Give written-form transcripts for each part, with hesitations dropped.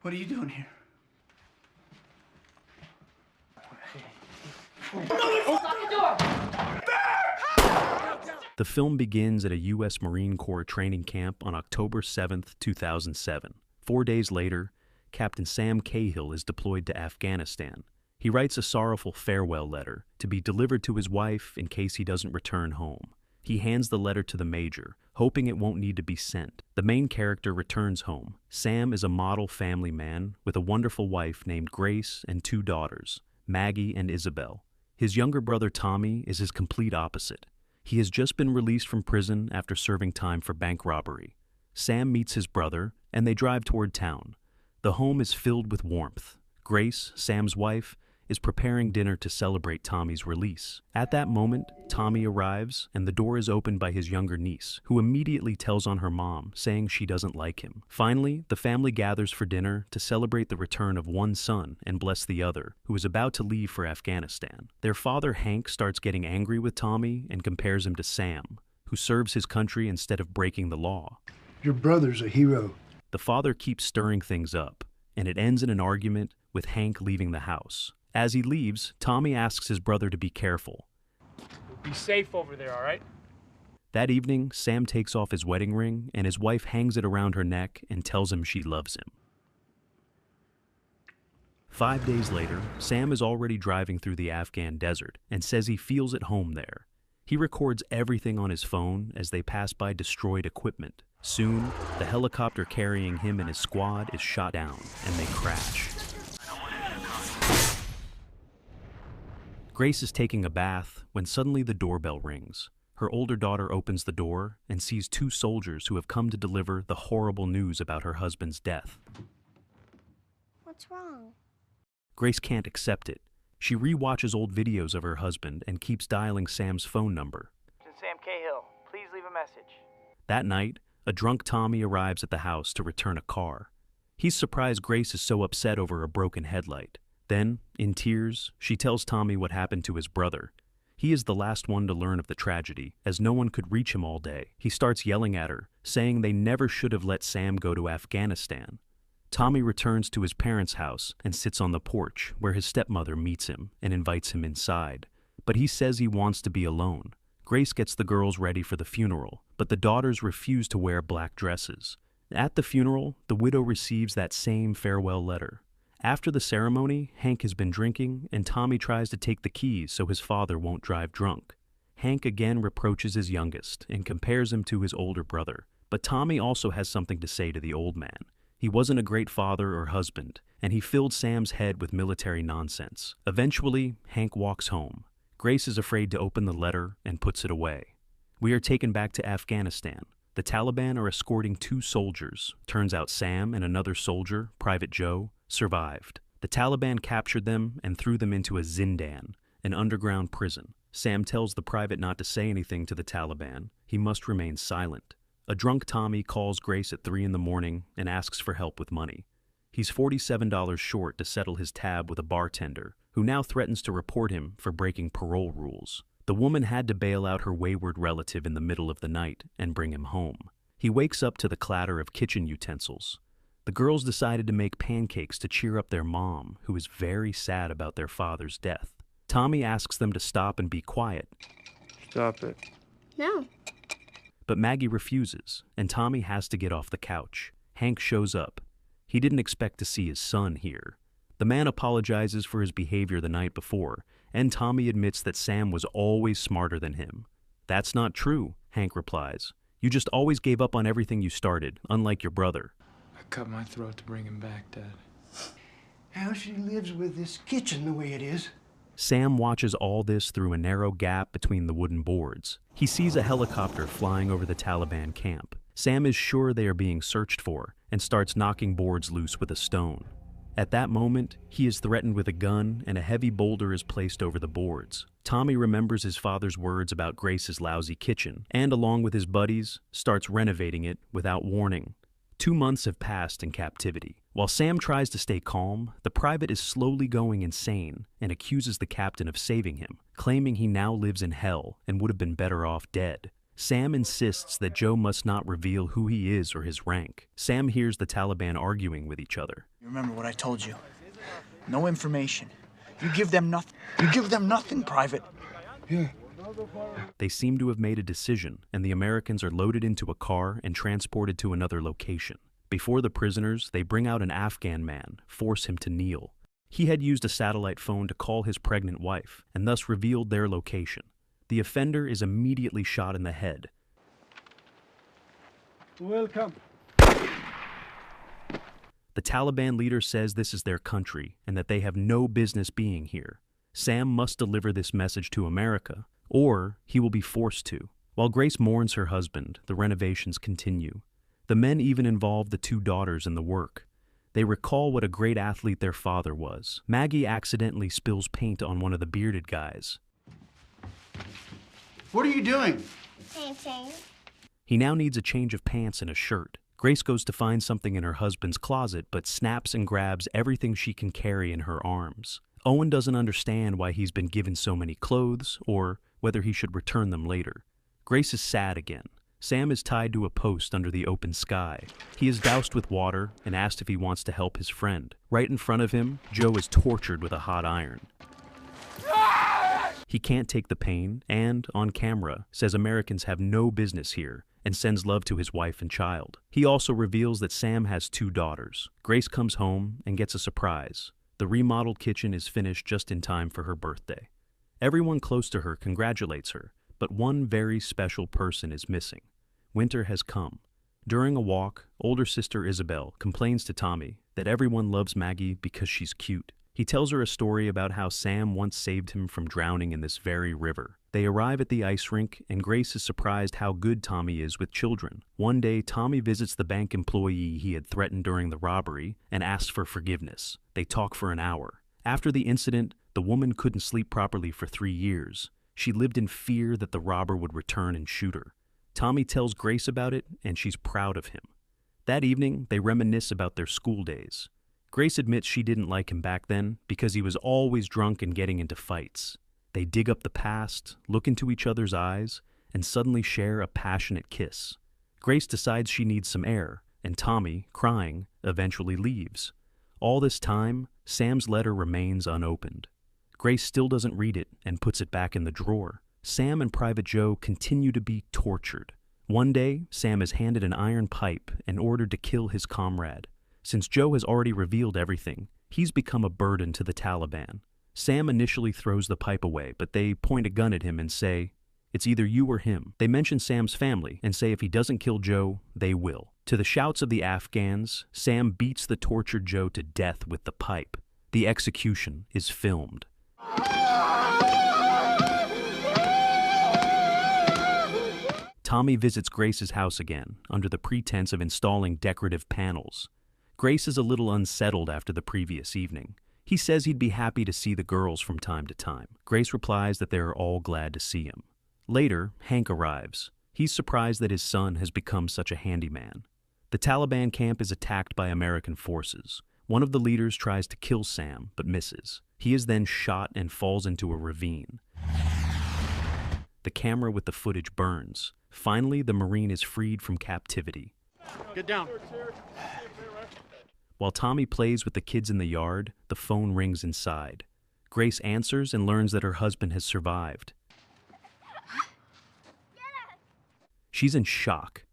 What are you doing here? The film begins at a U.S. Marine Corps training camp on October 7th, 2007. 4 days later, Captain Sam Cahill is deployed to Afghanistan. He writes a sorrowful farewell letter to be delivered to his wife in case he doesn't return home. He hands the letter to the major, hoping it won't need to be sent. The main character returns home. Sam is a model family man with a wonderful wife named Grace and 2 daughters, Maggie and Isabel. His younger brother Tommy is his complete opposite. He has just been released from prison after serving time for bank robbery. Sam meets his brother, and they drive toward town. The home is filled with warmth. Grace, Sam's wife, is preparing dinner to celebrate Tommy's release. At that moment, Tommy arrives, and the door is opened by his younger niece, who immediately tells on her mom, saying she doesn't like him. Finally, the family gathers for dinner to celebrate the return of one son and bless the other, who is about to leave for Afghanistan. Their father, Hank, starts getting angry with Tommy and compares him to Sam, who serves his country instead of breaking the law. Your brother's a hero. The father keeps stirring things up, and it ends in an argument with Hank leaving the house. As he leaves, Tommy asks his brother to be careful. Be safe over there, all right? That evening, Sam takes off his wedding ring, and his wife hangs it around her neck and tells him she loves him. 5 days later, Sam is already driving through the Afghan desert and says he feels at home there. He records everything on his phone as they pass by destroyed equipment. Soon, the helicopter carrying him and his squad is shot down, and they crash. Grace is taking a bath when suddenly the doorbell rings. Her older daughter opens the door and sees 2 soldiers who have come to deliver the horrible news about her husband's death. What's wrong? Grace can't accept it. She re-watches old videos of her husband and keeps dialing Sam's phone number. Sam Cahill, please leave a message. That night, a drunk Tommy arrives at the house to return a car. He's surprised Grace is so upset over a broken headlight. Then, in tears, she tells Tommy what happened to his brother. He is the last one to learn of the tragedy, as no one could reach him all day. He starts yelling at her, saying they never should have let Sam go to Afghanistan. Tommy returns to his parents' house and sits on the porch, where his stepmother meets him and invites him inside. But he says he wants to be alone. Grace gets the girls ready for the funeral, but the daughters refuse to wear black dresses. At the funeral, the widow receives that same farewell letter. After the ceremony, Hank has been drinking, and Tommy tries to take the keys so his father won't drive drunk. Hank again reproaches his youngest and compares him to his older brother. But Tommy also has something to say to the old man. He wasn't a great father or husband, and he filled Sam's head with military nonsense. Eventually, Hank walks home. Grace is afraid to open the letter and puts it away. We are taken back to Afghanistan. The Taliban are escorting 2 soldiers. Turns out Sam and another soldier, Private Joe, survived. The Taliban captured them and threw them into a zindan, an underground prison. Sam tells the private not to say anything to the Taliban. He must remain silent. A drunk Tommy calls Grace at 3 in the morning and asks for help with money. He's $47 short to settle his tab with a bartender, who now threatens to report him for breaking parole rules. The woman had to bail out her wayward relative in the middle of the night and bring him home. He wakes up to the clatter of kitchen utensils. The girls decided to make pancakes to cheer up their mom, who is very sad about their father's death. Tommy asks them to stop and be quiet. Stop it. No. But Maggie refuses, and Tommy has to get off the couch. Hank shows up. He didn't expect to see his son here. The man apologizes for his behavior the night before, and Tommy admits that Sam was always smarter than him. That's not true, Hank replies. You just always gave up on everything you started, unlike your brother. I cut my throat to bring him back, Dad. How she lives with this kitchen the way it is. Sam watches all this through a narrow gap between the wooden boards. He sees a helicopter flying over the Taliban camp. Sam is sure they are being searched for and starts knocking boards loose with a stone. At that moment, he is threatened with a gun and a heavy boulder is placed over the boards. Tommy remembers his father's words about Grace's lousy kitchen and, along with his buddies, starts renovating it without warning. 2 months have passed in captivity. While Sam tries to stay calm, the private is slowly going insane and accuses the captain of saving him, claiming he now lives in hell and would have been better off dead. Sam insists that Joe must not reveal who he is or his rank. Sam hears the Taliban arguing with each other. You remember what I told you? No information. You give them nothing. You give them nothing, Private. Yeah. They seem to have made a decision, and the Americans are loaded into a car and transported to another location. Before the prisoners, they bring out an Afghan man, force him to kneel. He had used a satellite phone to call his pregnant wife, and thus revealed their location. The offender is immediately shot in the head. Welcome. The Taliban leader says this is their country and that they have no business being here. Sam must deliver this message to America, or he will be forced to. While Grace mourns her husband, the renovations continue. The men even involve the two daughters in the work. They recall what a great athlete their father was. Maggie accidentally spills paint on one of the bearded guys. What are you doing? Painting. He now needs a change of pants and a shirt. Grace goes to find something in her husband's closet, but snaps and grabs everything she can carry in her arms. Owen doesn't understand why he's been given so many clothes, or whether he should return them later. Grace is sad again. Sam is tied to a post under the open sky. He is doused with water and asked if he wants to help his friend. Right in front of him, Joe is tortured with a hot iron. He can't take the pain and, on camera, says Americans have no business here and sends love to his wife and child. He also reveals that Sam has two daughters. Grace comes home and gets a surprise. The remodeled kitchen is finished just in time for her birthday. Everyone close to her congratulates her, but one very special person is missing. Winter has come. During a walk, older sister Isabel complains to Tommy that everyone loves Maggie because she's cute. He tells her a story about how Sam once saved him from drowning in this very river. They arrive at the ice rink, and Grace is surprised how good Tommy is with children. One day, Tommy visits the bank employee he had threatened during the robbery and asks for forgiveness. They talk for an hour. After the incident, the woman couldn't sleep properly for 3 years. She lived in fear that the robber would return and shoot her. Tommy tells Grace about it, and she's proud of him. That evening, they reminisce about their school days. Grace admits she didn't like him back then because he was always drunk and getting into fights. They dig up the past, look into each other's eyes, and suddenly share a passionate kiss. Grace decides she needs some air, and Tommy, crying, eventually leaves. All this time, Sam's letter remains unopened. Grace still doesn't read it and puts it back in the drawer. Sam and Private Joe continue to be tortured. One day, Sam is handed an iron pipe and ordered to kill his comrade. Since Joe has already revealed everything, he's become a burden to the Taliban. Sam initially throws the pipe away, but they point a gun at him and say, "It's either you or him." They mention Sam's family and say if he doesn't kill Joe, they will. To the shouts of the Afghans, Sam beats the tortured Joe to death with the pipe. The execution is filmed. Tommy visits Grace's house again, under the pretense of installing decorative panels. Grace is a little unsettled after the previous evening. He says he'd be happy to see the girls from time to time. Grace replies that they are all glad to see him. Later, Hank arrives. He's surprised that his son has become such a handyman. The Taliban camp is attacked by American forces. One of the leaders tries to kill Sam, but misses. He is then shot and falls into a ravine. The camera with the footage burns. Finally, the Marine is freed from captivity. Get down. While Tommy plays with the kids in the yard, the phone rings inside. Grace answers and learns that her husband has survived. She's in shock.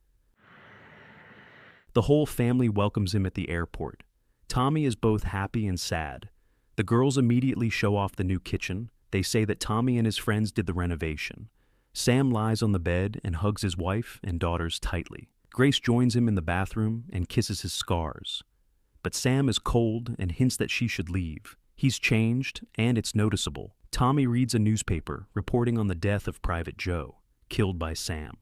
The whole family welcomes him at the airport. Tommy is both happy and sad. The girls immediately show off the new kitchen. They say that Tommy and his friends did the renovation. Sam lies on the bed and hugs his wife and daughters tightly. Grace joins him in the bathroom and kisses his scars. But Sam is cold and hints that she should leave. He's changed, and it's noticeable. Tommy reads a newspaper reporting on the death of Private Joe, killed by Sam.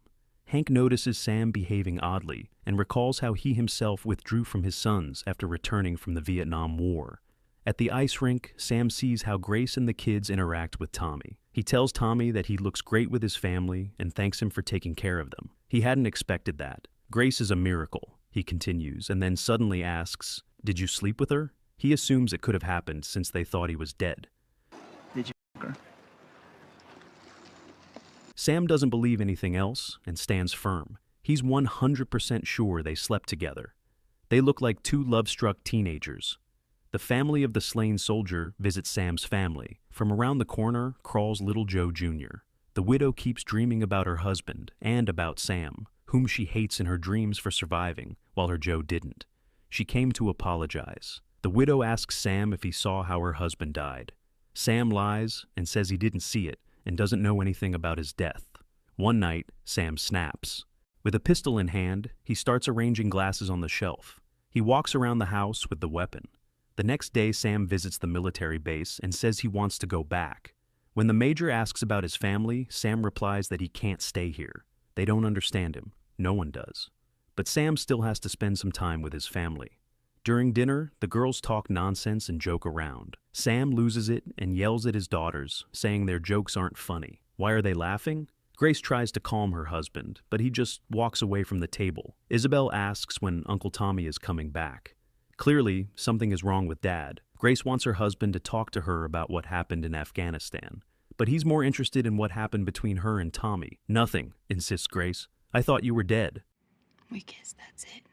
Hank notices Sam behaving oddly and recalls how he himself withdrew from his sons after returning from the Vietnam War. At the ice rink, Sam sees how Grace and the kids interact with Tommy. He tells Tommy that he looks great with his family and thanks him for taking care of them. He hadn't expected that. Grace is a miracle, he continues, and then suddenly asks, "Did you sleep with her?" He assumes it could have happened since they thought he was dead. Did you f*** her? Sam doesn't believe anything else and stands firm. He's 100% sure they slept together. They look like two love-struck teenagers. The family of the slain soldier visits Sam's family. From around the corner crawls little Joe Jr. The widow keeps dreaming about her husband and about Sam, whom she hates in her dreams for surviving, while her Joe didn't. She came to apologize. The widow asks Sam if he saw how her husband died. Sam lies and says he didn't see it and doesn't know anything about his death. One night, Sam snaps. With a pistol in hand, he starts arranging glasses on the shelf. He walks around the house with the weapon. The next day, Sam visits the military base and says he wants to go back. When the major asks about his family, Sam replies that he can't stay here. They don't understand him. No one does. But Sam still has to spend some time with his family. During dinner, the girls talk nonsense and joke around. Sam loses it and yells at his daughters, saying their jokes aren't funny. Why are they laughing? Grace tries to calm her husband, but he just walks away from the table. Isabel asks when Uncle Tommy is coming back. Clearly, something is wrong with Dad. Grace wants her husband to talk to her about what happened in Afghanistan. But he's more interested in what happened between her and Tommy. Nothing, insists Grace. I thought you were dead. We kissed, that's it.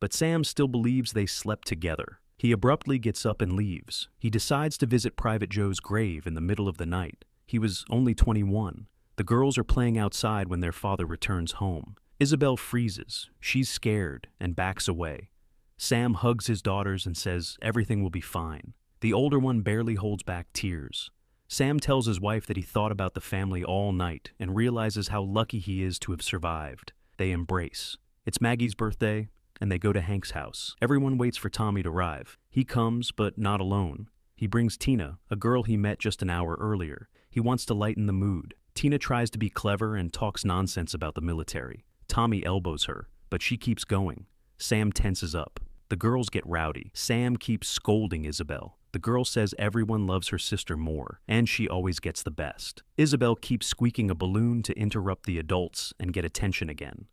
But Sam still believes they slept together. He abruptly gets up and leaves. He decides to visit Private Joe's grave in the middle of the night. He was only 21. The girls are playing outside when their father returns home. Isabel freezes. She's scared and backs away. Sam hugs his daughters and says everything will be fine. The older one barely holds back tears. Sam tells his wife that he thought about the family all night and realizes how lucky he is to have survived. They embrace. It's Maggie's birthday, and they go to Hank's house. Everyone waits for Tommy to arrive. He comes, but not alone. He brings Tina, a girl he met just an hour earlier. He wants to lighten the mood. Tina tries to be clever and talks nonsense about the military. Tommy elbows her, but she keeps going. Sam tenses up. The girls get rowdy. Sam keeps scolding Isabel. The girl says everyone loves her sister more, and she always gets the best. Isabel keeps squeaking a balloon to interrupt the adults and get attention again.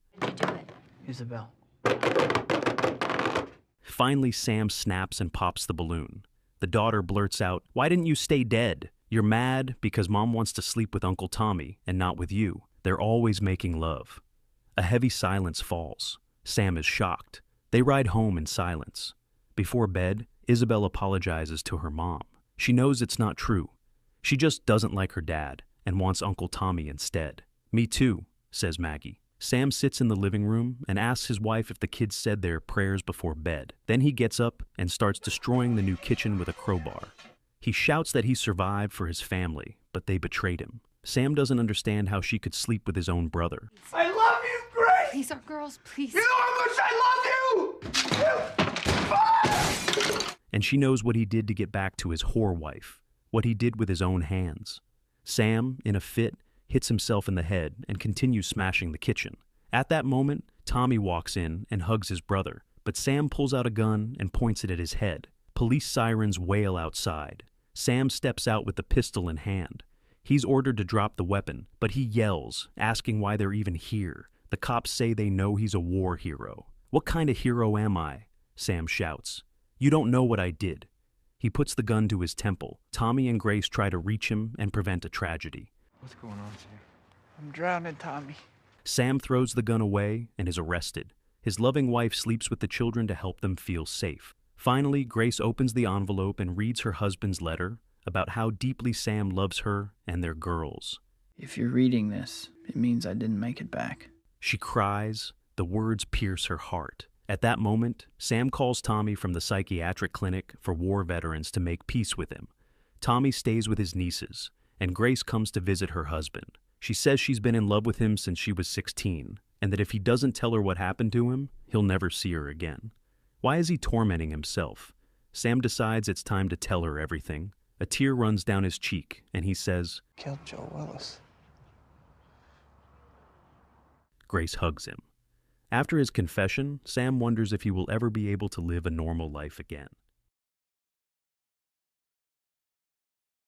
Isabel. Finally, Sam snaps and pops the balloon. The daughter blurts out, "Why didn't you stay dead? You're mad because Mom wants to sleep with Uncle Tommy and not with you. They're always making love." A heavy silence falls. Sam is shocked. They ride home in silence. Before bed, Isabel apologizes to her mom. She knows it's not true. She just doesn't like her dad and wants Uncle Tommy instead. "Me too," says Maggie. Sam sits in the living room and asks his wife if the kids said their prayers before bed. Then he gets up and starts destroying the new kitchen with a crowbar. He shouts that he survived for his family, but they betrayed him. Sam doesn't understand how she could sleep with his own brother. I love you, Grace! Please, our girls, please. You know how much I love you! And she knows what he did to get back to his whore wife, what he did with his own hands. Sam, in a fit, hits himself in the head and continues smashing the kitchen. At that moment, Tommy walks in and hugs his brother, but Sam pulls out a gun and points it at his head. Police sirens wail outside. Sam steps out with the pistol in hand. He's ordered to drop the weapon, but he yells, asking why they're even here. The cops say they know he's a war hero. "What kind of hero am I?" Sam shouts. "You don't know what I did." He puts the gun to his temple. Tommy and Grace try to reach him and prevent a tragedy. What's going on here? I'm drowning, Tommy. Sam throws the gun away and is arrested. His loving wife sleeps with the children to help them feel safe. Finally, Grace opens the envelope and reads her husband's letter about how deeply Sam loves her and their girls. If you're reading this, it means I didn't make it back. She cries. The words pierce her heart. At that moment, Sam calls Tommy from the psychiatric clinic for war veterans to make peace with him. Tommy stays with his nieces, and Grace comes to visit her husband. She says she's been in love with him since she was 16, and that if he doesn't tell her what happened to him, he'll never see her again. Why is he tormenting himself? Sam decides it's time to tell her everything. A tear runs down his cheek, and he says, Killed Joe Willis. Grace hugs him. After his confession, Sam wonders if he will ever be able to live a normal life again.